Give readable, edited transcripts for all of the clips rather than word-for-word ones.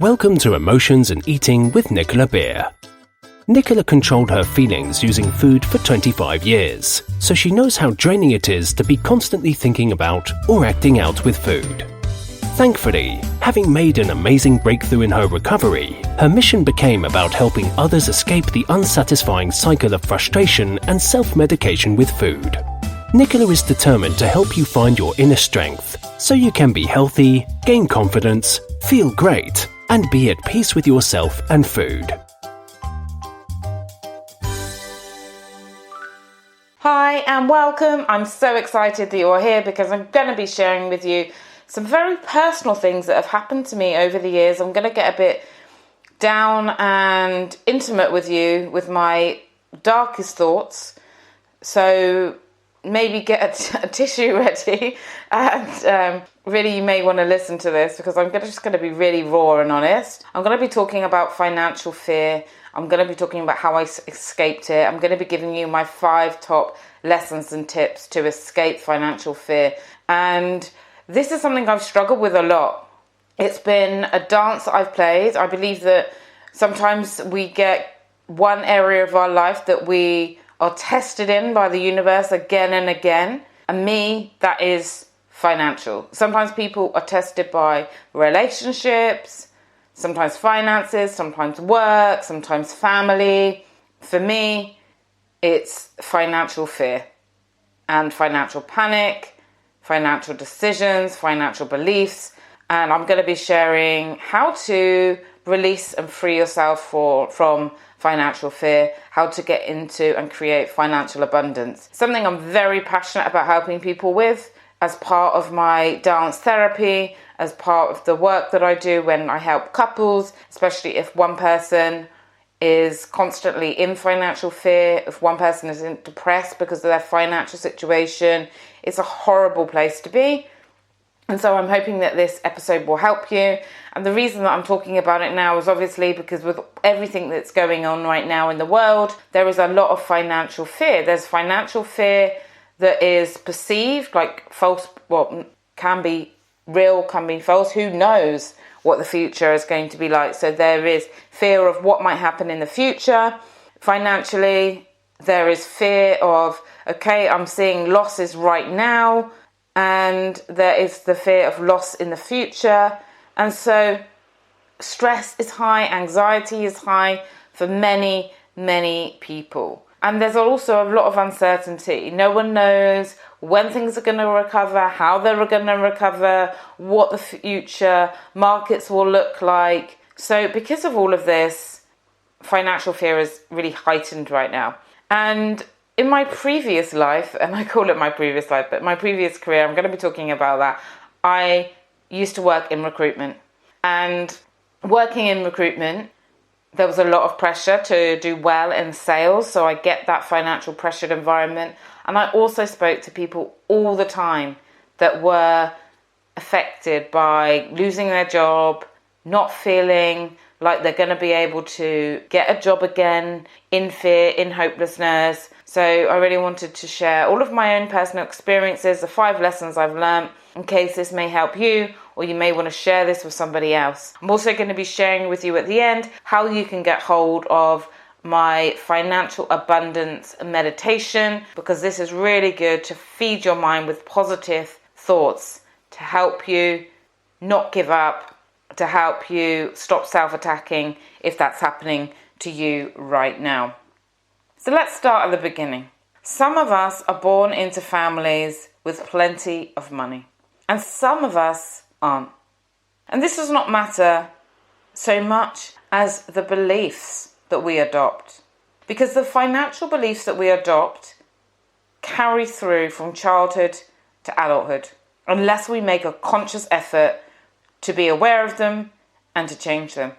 Welcome to Emotions and Eating with Nicola Beer. Nicola controlled her feelings using food for 25 years, so she knows how draining it is to be constantly thinking about or acting out with food. Thankfully, having made an amazing breakthrough in her recovery, her mission became about helping others escape the unsatisfying cycle of frustration and self-medication with food. Nicola is determined to help you find your inner strength so you can be healthy, gain confidence, feel great, and be at peace with yourself and food. Hi and welcome. I'm so excited that you're here because I'm going to be sharing with you some very personal things that have happened to me over the years. I'm going to get a bit down and intimate with you with my darkest thoughts. So maybe get a tissue ready and really you may want to listen to this because I'm just going to be really raw and honest. I'm going to be talking about financial fear. I'm going to be talking about how I escaped it. I'm going to be giving you my 5 top lessons and tips to escape financial fear. And this is something I've struggled with a lot. It's been a dance that I've played. I believe that sometimes we get one area of our life that we are tested in by the universe again and again. And me, that is financial. Sometimes people are tested by relationships, sometimes finances, sometimes work, sometimes family. For me, it's financial fear and financial panic, financial decisions, financial beliefs. And I'm going to be sharing how to release and free yourself from financial fear, how to get into and create financial abundance. Something I'm very passionate about helping people with as part of my dance therapy, as part of the work that I do when I help couples, especially if one person is constantly in financial fear, if one person is depressed because of their financial situation. It's a horrible place to be. And so I'm hoping that this episode will help you. And the reason that I'm talking about it now is obviously because with everything that's going on right now in the world, there is a lot of financial fear. There's financial fear that is perceived like false, can be real, can be false. Who knows what the future is going to be like? So there is fear of what might happen in the future. Financially, there is fear of, okay, I'm seeing losses right now, and there is the fear of loss in the future. And so stress is high, anxiety is high for many, many people. And there's also a lot of uncertainty. No one knows when things are going to recover, how they're going to recover, what the future markets will look like. So because of all of this, financial fear is really heightened right now. And in my previous life, and I call it my previous life, but my previous career, I'm going to be talking about that. I used to work in recruitment. And working in recruitment, there was a lot of pressure to do well in sales. So I get that financial pressured environment. And I also spoke to people all the time that were affected by losing their job, not feeling like they're going to be able to get a job again, in fear, in hopelessness. So I really wanted to share all of my own personal experiences, the 5 lessons I've learned, in case this may help you, or you may want to share this with somebody else. I'm also going to be sharing with you at the end how you can get hold of my financial abundance meditation, because this is really good to feed your mind with positive thoughts to help you not give up, to help you stop self-attacking if that's happening to you right now. So let's start at the beginning. Some of us are born into families with plenty of money, and some of us aren't. And this does not matter so much as the beliefs that we adopt, because the financial beliefs that we adopt carry through from childhood to adulthood, unless we make a conscious effort to be aware of them and to change them.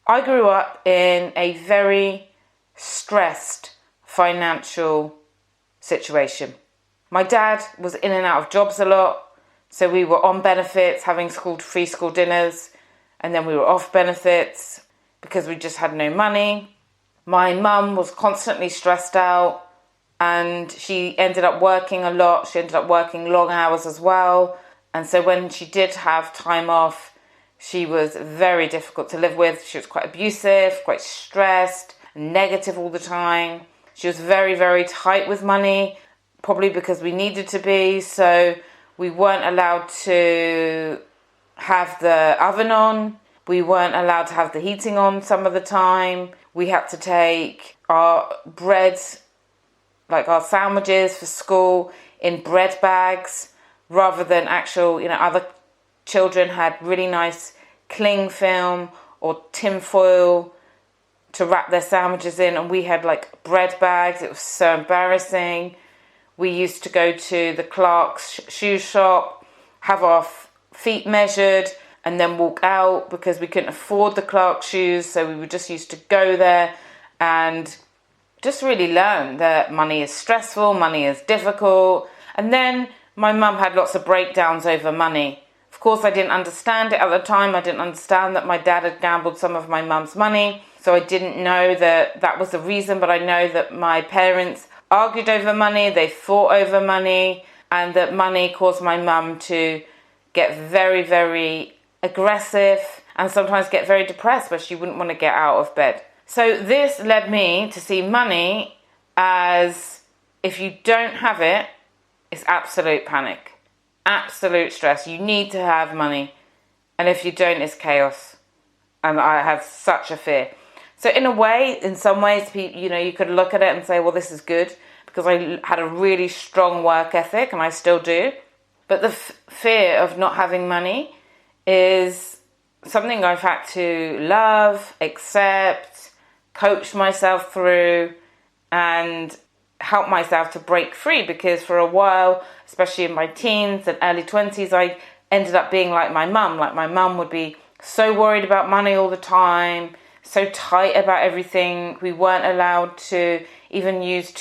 I grew up in a very stressed financial situation. My dad was in and out of jobs a lot, so we were on benefits, having free school dinners, and then we were off benefits because we just had no money. My mum was constantly stressed out, and she ended up working a lot. She ended up working long hours as well. And so when she did have time off, She was very difficult to live with. She was quite abusive, quite stressed, negative all the time. She was very, very tight with money, probably because we needed to be. So we weren't allowed to have the oven on. We weren't allowed to have the heating on some of the time. We had to take our bread, like our sandwiches for school, in bread bags rather than actual, other children had really nice cling film or tin foil to wrap their sandwiches in, and we had like bread bags. It was so embarrassing. We used to go to the Clark's shoe shop, have our feet measured, and then walk out because we couldn't afford the Clark's shoes. So we were just used to go there and just really learn that money is stressful, money is difficult. And then my mum had lots of breakdowns over money. Of course, I didn't understand it at the time. I didn't understand that my dad had gambled some of my mum's money. So I didn't know that that was the reason, but I know that my parents argued over money, they fought over money, and that money caused my mum to get very, very aggressive and sometimes get very depressed where she wouldn't want to get out of bed. So this led me to see money as, if you don't have it, it's absolute panic, absolute stress. You need to have money, and if you don't, it's chaos. And I had such a fear. So in a way, in some ways, you could look at it and say, well, this is good, because I had a really strong work ethic, and I still do. But the fear of not having money is something I've had to love, accept, coach myself through, and help myself to break free, because for a while, especially in my teens and early 20s, I ended up being like my mum. Like my mum would be so worried about money all the time, so tight about everything. We weren't allowed to even use,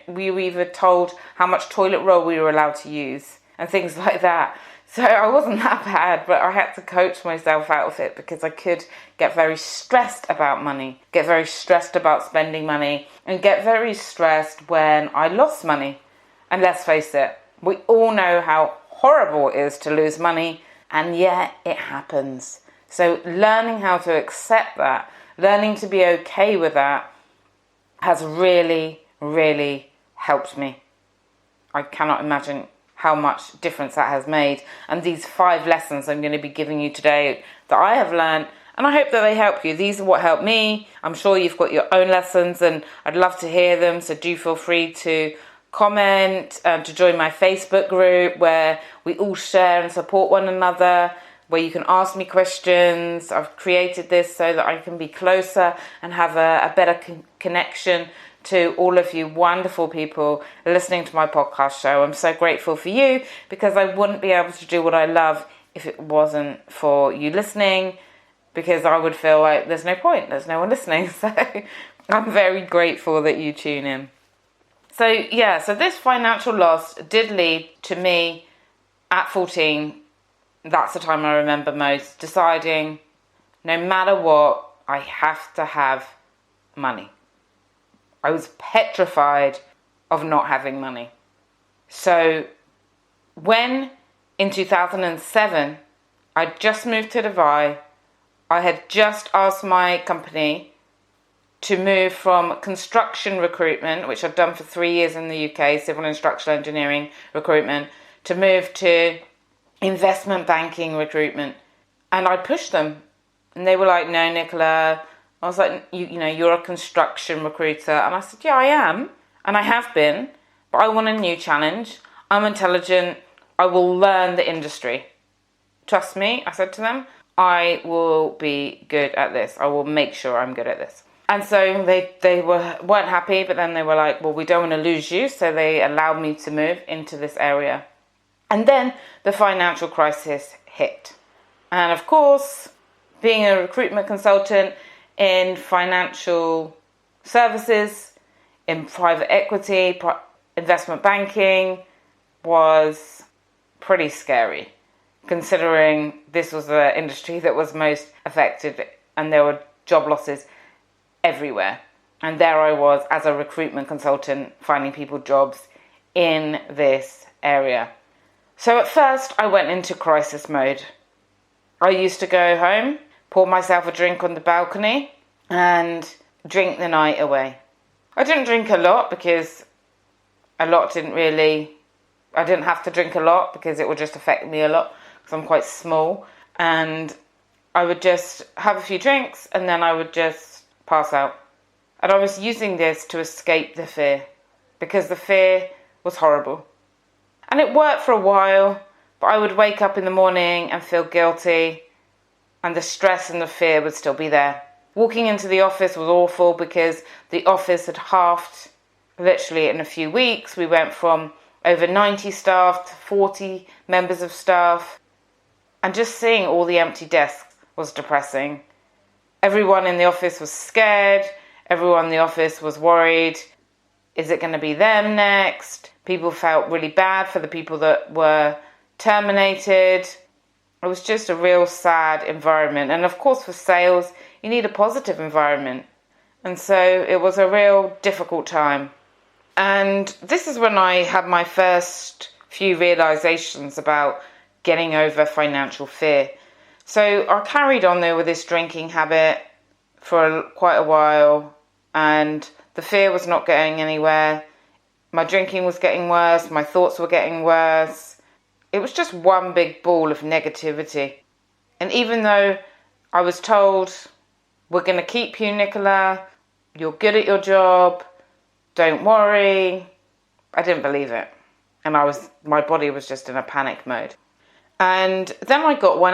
we were even told how much toilet roll we were allowed to use and things like that. So I wasn't that bad, but I had to coach myself out of it because I could get very stressed about money, get very stressed about spending money, and get very stressed when I lost money. And let's face it, we all know how horrible it is to lose money, and yet it happens. So learning how to accept that, learning to be okay with that, has really, really helped me. I cannot imagine how much difference that has made. And these 5 lessons I'm going to be giving you today that I have learned, and I hope that they help you. These are what helped me. I'm sure you've got your own lessons, and I'd love to hear them. So do feel free to comment, to join my Facebook group where we all share and support one another, where you can ask me questions. I've created this so that I can be closer and have a better connection to all of you wonderful people listening to my podcast show. I'm so grateful for you, because I wouldn't be able to do what I love if it wasn't for you listening, because I would feel like there's no point, there's no one listening. So I'm very grateful that you tune in. So this financial loss did lead to me at 14, that's the time I remember most, deciding no matter what, I have to have money. I was petrified of not having money. So when in 2007, I just moved to Dubai, I had just asked my company to move from construction recruitment, which I've done for 3 years in the UK, civil and structural engineering recruitment, to move to investment banking recruitment. And I pushed them, and they were like, no, Nicola. I was like, you're a construction recruiter. And I said, yeah, I am. And I have been, but I want a new challenge. I'm intelligent. I will learn the industry. Trust me, I said to them, I will be good at this. I will make sure I'm good at this. And so they weren't happy, but then they were like, well, we don't want to lose you. So they allowed me to move into this area. And then the financial crisis hit. And of course, being a recruitment consultant in financial services, in private equity, investment banking, was pretty scary, considering this was the industry that was most affected and there were job losses everywhere. And there I was as a recruitment consultant finding people jobs in this area. So at first I went into crisis mode. I used to go home, pour myself a drink on the balcony, and drink the night away. I didn't drink a lot because I didn't have to drink a lot because it would just affect me a lot because I'm quite small. And I would just have a few drinks and then I would just pass out. And I was using this to escape the fear because the fear was horrible. And it worked for a while, but I would wake up in the morning and feel guilty, and the stress and the fear would still be there. Walking into the office was awful because the office had halved literally in a few weeks. We went from over 90 staff to 40 members of staff. And just seeing all the empty desks was depressing. Everyone in the office was scared. Everyone in the office was worried. Is it going to be them next? People felt really bad for the people that were terminated. It was just a real sad environment. And of course, for sales, you need a positive environment. And so it was a real difficult time. And this is when I had my first few realizations about getting over financial fear. So I carried on there with this drinking habit for quite a while, and the fear was not going anywhere. My drinking was getting worse. My thoughts were getting worse. It was just one big ball of negativity. And even though I was told, we're going to keep you, Nicola, you're good at your job, don't worry, I didn't believe it. And my body was just in a panic mode. And then I got one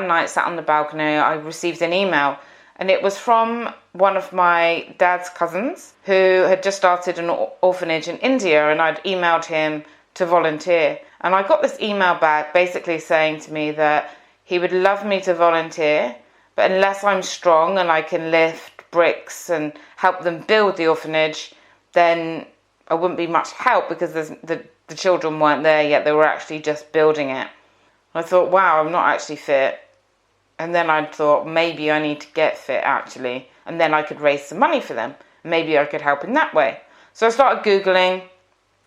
night, sat on the balcony, I received an email, and it was from one of my dad's cousins who had just started an orphanage in India, and I'd emailed him to volunteer. And I got this email back basically saying to me that he would love me to volunteer, but unless I'm strong and I can lift bricks and help them build the orphanage, then I wouldn't be much help because the children weren't there yet. They were actually just building it. I thought, wow, I'm not actually fit. And then I thought, maybe I need to get fit actually. And then I could raise some money for them. Maybe I could help in that way. So I started Googling,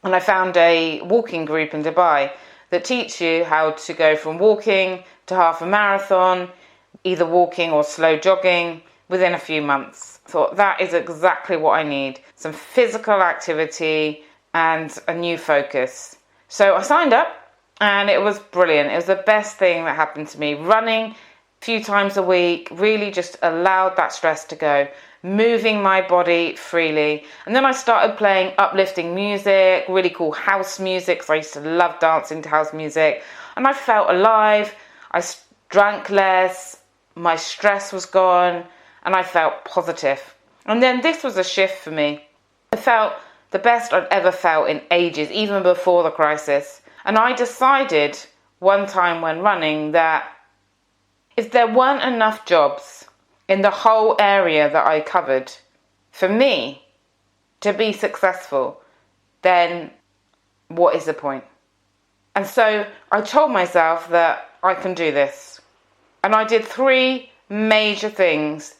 and I found a walking group in Dubai that teach you how to go from walking to half a marathon, either walking or slow jogging, within a few months. I thought, that is exactly what I need. Some physical activity and a new focus. So I signed up. And it was brilliant. It was the best thing that happened to me. Running a few times a week really just allowed that stress to go. Moving my body freely. And then I started playing uplifting music, really cool house music, because I used to love dancing to house music. And I felt alive. I drank less. My stress was gone. And I felt positive. And then this was a shift for me. I felt the best I'd ever felt in ages, even before the crisis. And I decided one time when running that if there weren't enough jobs in the whole area that I covered for me to be successful, then what is the point? And so I told myself that I can do this. And I did 3 major things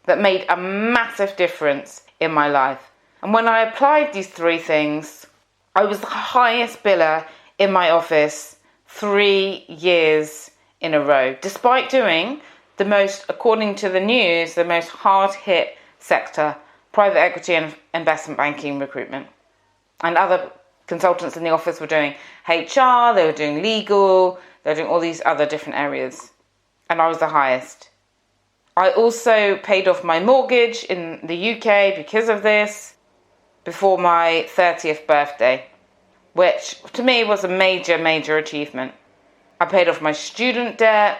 that made a massive difference in my life. And when I applied these 3 things, I was the highest biller in my office 3 years in a row, despite doing the most, according to the news, the most hard-hit sector, private equity and investment banking recruitment. And other consultants in the office were doing HR, they were doing legal, they were doing all these other different areas. And I was the highest. I also paid off my mortgage in the UK because of this before my 30th birthday, which to me was a major, major achievement. I paid off my student debt,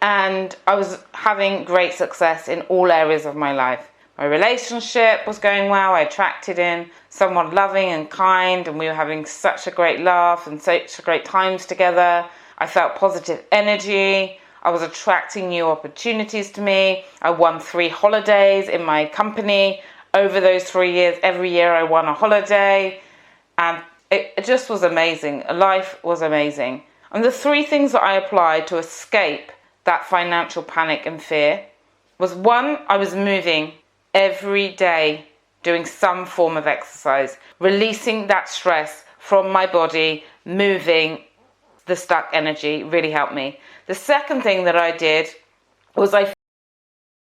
and I was having great success in all areas of my life. My relationship was going well. I attracted in someone loving and kind, and we were having such a great laugh and such great times together. I felt positive energy. I was attracting new opportunities to me. I won 3 holidays in my company. Over those 3 years, every year I won a holiday, and it just was amazing. Life was amazing. And the 3 things that I applied to escape that financial panic and fear was 1, I was moving every day, doing some form of exercise, releasing that stress from my body, moving. the stuck energy, really helped me. The second thing that I did was I